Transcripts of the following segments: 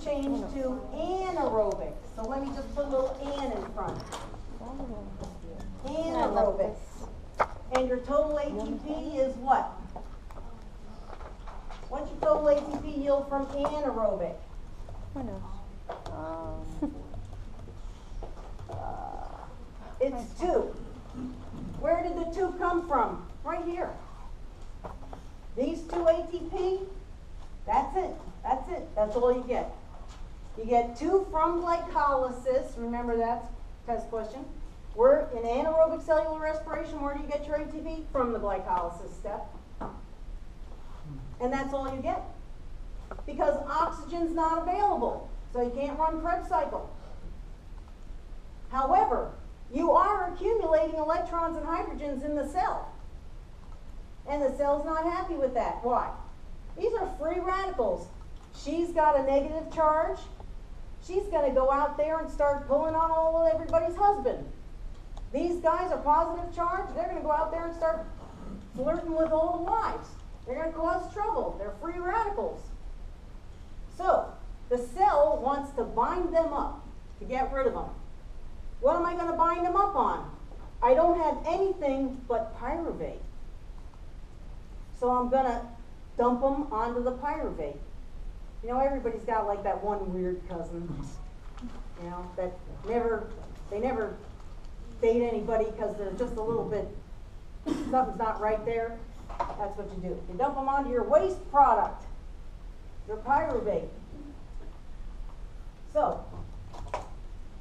change to anaerobic. So let me just put a little an in front. Anaerobic. And your total ATP is what? What's your total ATP yield from anaerobic? Who knows? It's 2. Where did the 2 come from? Right here. These 2 ATP, that's it. That's it. That's all you get. You get 2 from glycolysis. Remember that test question. We're in anaerobic cellular respiration. Where do you get your ATP? From the glycolysis step. And that's all you get. Because oxygen's not available. So you can't run Krebs cycle. However, you are accumulating electrons and hydrogens in the cell. And the cell's not happy with that. Why? These are free radicals. She's got a negative charge. She's going to go out there and start pulling on all of everybody's husband. These guys are positive charge. They're going to go out there and start flirting with all the wives. They're going to cause trouble. They're free radicals. So, the cell wants to bind them up to get rid of them. What am I going to bind them up on? I don't have anything but pyruvate. So I'm going to dump them onto the pyruvate. You know, everybody's got like that one weird cousin, you know, that they never date anybody because they're just a little bit, something's not right there. That's what you do. You dump them onto your waste product, your pyruvate. So,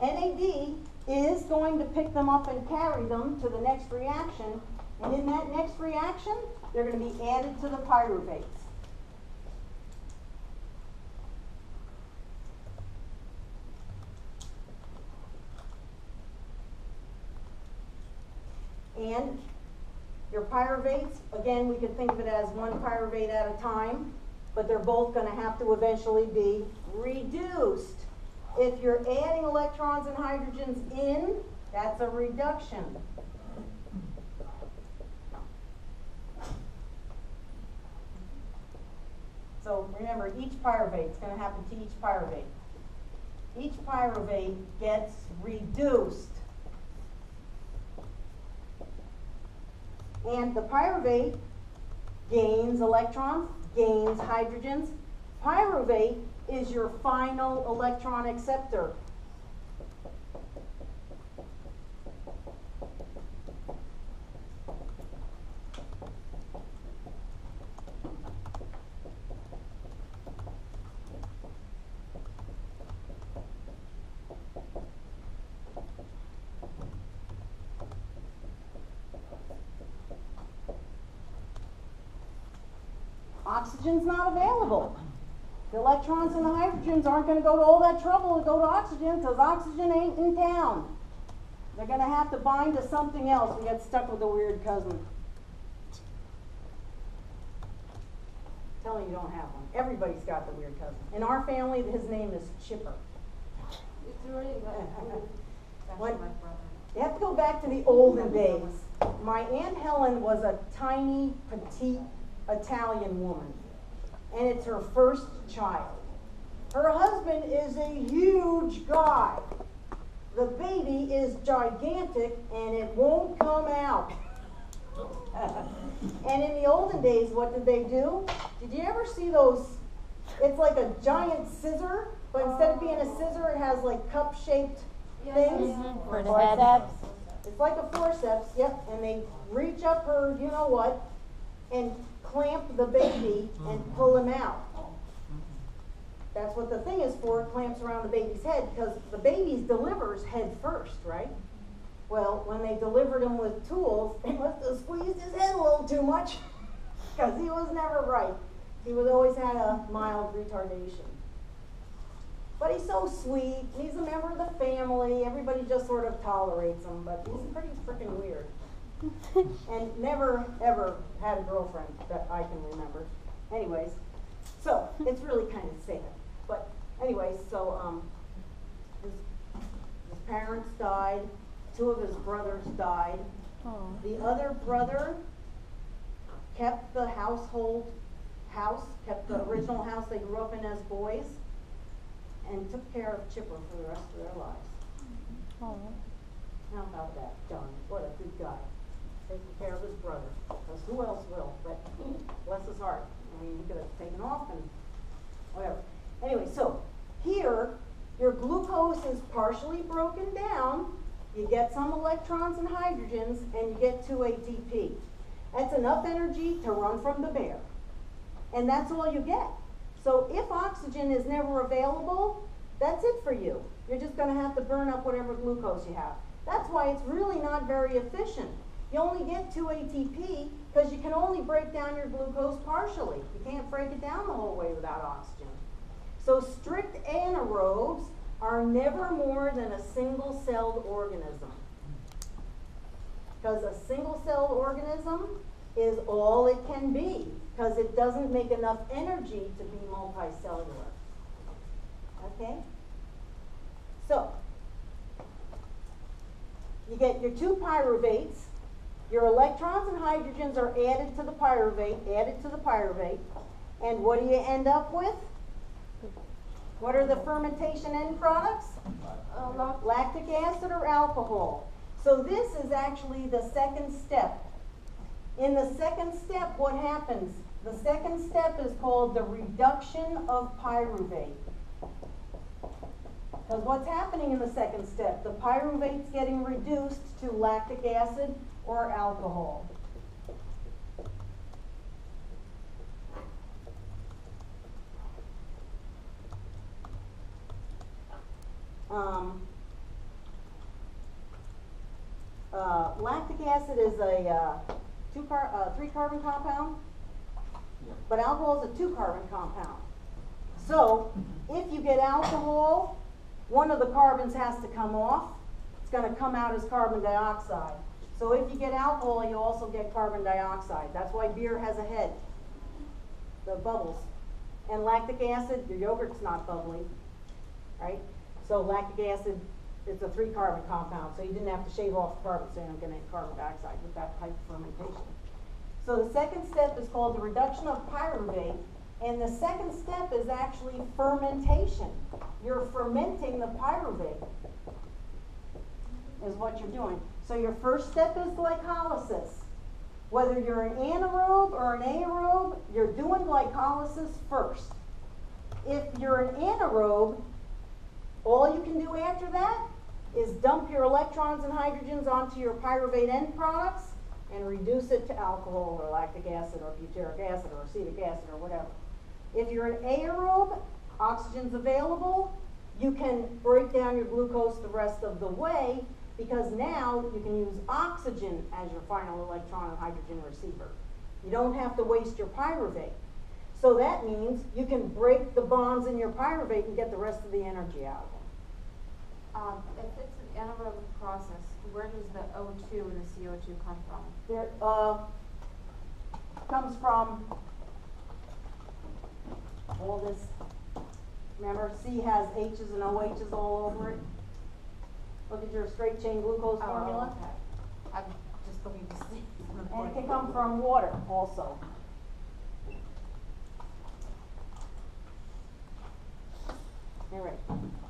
NAD is going to pick them up and carry them to the next reaction, and in that next reaction, they're going to be added to the pyruvates. And your pyruvates, again, we could think of it as one pyruvate at a time, but they're both going to have to eventually be reduced. If you're adding electrons and hydrogens in, that's a reduction. So remember, each pyruvate is going to happen to each pyruvate. Each pyruvate gets reduced. And the pyruvate gains electrons, gains hydrogens. Pyruvate is your final electron acceptor. Oxygen's not available. The electrons and the hydrogens aren't going to go to all that trouble to go to oxygen because oxygen ain't in town. They're going to have to bind to something else and get stuck with a weird cousin. I'm telling you don't have one. Everybody's got the weird cousin. In our family, his name is Chipper. It's really good. When, you have to go back to the olden days. My Aunt Helen was a tiny, petite Italian woman, and it's her first child. Her husband is a huge guy. The baby is gigantic, and it won't come out. And in the olden days, what did they do? Did you ever see those? It's like a giant scissor, but instead of being a scissor, it has like cup-shaped things. For the head. It's like a forceps, yep, and they reach up her, you know what, and clamp the baby and pull him out. That's what the thing is for. It clamps around the baby's head because the baby delivers head first, right? Well, when they delivered him with tools, they must have squeezed his head a little too much because he was never right. He was always had a mild retardation. But he's so sweet. He's a member of the family. Everybody just sort of tolerates him, but he's pretty freaking weird. And never, ever had a girlfriend that I can remember. Anyways, so it's really kind of sad. But anyways, so his parents died. 2 of his brothers died. Oh. The other brother kept the house, kept the original house they grew up in as boys. and took care of Chipper for the rest of their lives. Oh. How about that, John? What a good guy. Taking care of his brother, because who else will? But bless his heart. I mean, he could have taken off and whatever. Anyway, so here, your glucose is partially broken down. You get some electrons and hydrogens, and you get 2 ATP. That's enough energy to run from the bear. And that's all you get. So if oxygen is never available, that's it for you. You're just going to have to burn up whatever glucose you have. That's why it's really not very efficient. You only get 2 ATP because you can only break down your glucose partially. You can't break it down the whole way without oxygen. So strict anaerobes are never more than a single-celled organism. Because a single-celled organism is all it can be, because it doesn't make enough energy to be multicellular. Okay? So, you get your 2 pyruvates. Your electrons and hydrogens are added to the pyruvate, and what do you end up with? What are the fermentation end products? Lactic acid or alcohol. So this is actually the second step. In the second step, what happens? The second step is called the reduction of pyruvate. Because what's happening in the second step? The pyruvate's getting reduced to lactic acid or alcohol. Lactic acid is a 3-carbon compound, but alcohol is a 2-carbon compound. So if you get alcohol, one of the carbons has to come off. It's going to come out as carbon dioxide. So if you get alcohol, you also get carbon dioxide. That's why beer has a head, the bubbles. And lactic acid, your yogurt's not bubbly, right? So lactic acid, it's a 3-carbon compound, so you didn't have to shave off the carbon, so you don't get any carbon dioxide with that type of fermentation. So the second step is called the reduction of pyruvate, and the second step is actually fermentation. You're fermenting the pyruvate, is what you're doing. So your first step is glycolysis. Whether you're an anaerobe or an aerobe, you're doing glycolysis first. If you're an anaerobe, all you can do after that is dump your electrons and hydrogens onto your pyruvate end products and reduce it to alcohol or lactic acid or butyric acid or acetic acid or whatever. If you're an aerobe, oxygen's available, you can break down your glucose the rest of the way, because now you can use oxygen as your final electron and hydrogen receiver. You don't have to waste your pyruvate. So that means you can break the bonds in your pyruvate and get the rest of the energy out of them. If it's an anaerobic process, where does the O2 and the CO2 come from? There comes from all this. Remember, C has H's and OH's all over it. Look at your straight chain glucose formula. Okay. I'm just looking to see. And it can come from water also. All right.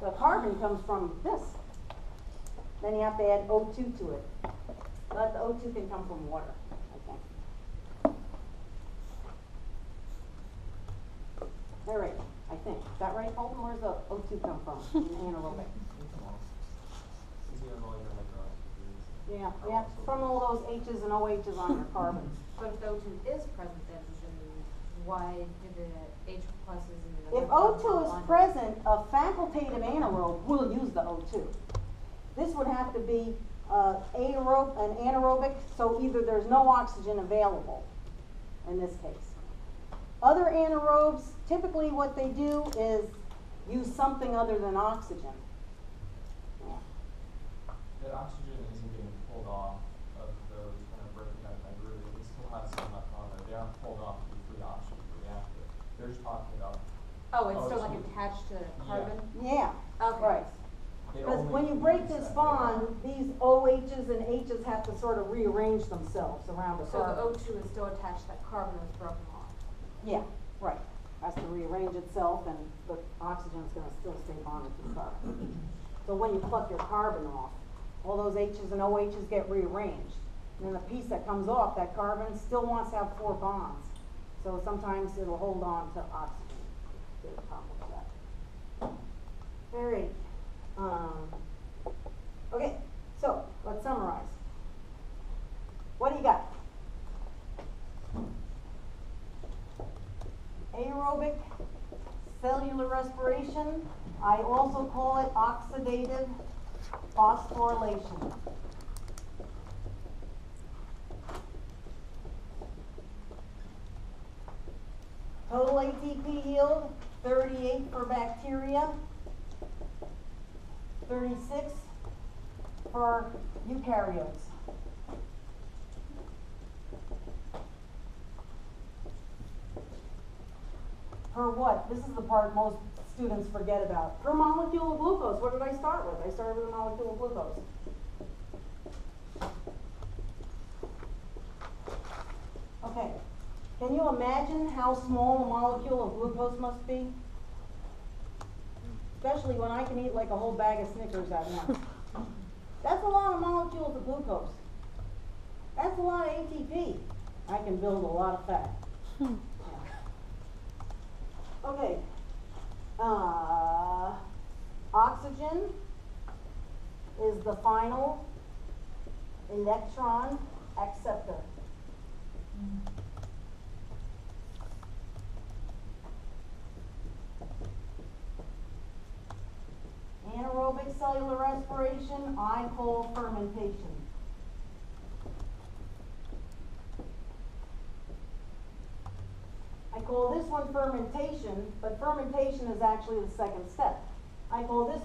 The carbon comes from this. Then you have to add O2 to it. But the O2 can come from water, I think. All right, I think. Is that right, Colton? Where's the O2 come from in anaerobic? Yeah, from all those H's and OH's on your carbons. But if the O2 is present, then why do the H pluses and the If O2 is present, a facultative anaerobe will use the O2. This would have to be an anaerobic, so either there's no oxygen available in this case. Other anaerobes, typically what they do is use something other than oxygen. Yeah. That oxygen isn't getting pulled off of those kind of breaking down pyruvate. They still have some left on there. They aren't pulled off of the free oxygen for the reactor. They're just talking about. Oh, it's still like attached to carbon? Yeah, Okay. right. Because when you break this bond, these OH's and H's have to sort of rearrange themselves around the So carbon. the O2 is still attached to that carbon that's broken off? Yeah, right. has to rearrange itself, and the oxygen's gonna still stay bonded to the carbon. So when you pluck your carbon off, all those H's and OH's get rearranged. And then the piece that comes off, that carbon, still wants to have 4 bonds. So sometimes it'll hold on to oxygen to accomplish that. Very, okay, so let's summarize. What do you got? Aerobic cellular respiration. I also call it oxidative phosphorylation. Total ATP yield, 38 for bacteria, 36 for eukaryotes. Per what? This is the part most students forget about. Per molecule of glucose. What did I start with? I started with a molecule of glucose. Okay. Can you imagine how small a molecule of glucose must be? Especially when I can eat like a whole bag of Snickers at once. That's a lot of molecules of glucose. That's a lot of ATP. I can build a lot of fat. Yeah. Okay. Oxygen is the final electron acceptor. Anaerobic cellular respiration, I call fermentation. I call this one fermentation, but fermentation is actually the second step. I call this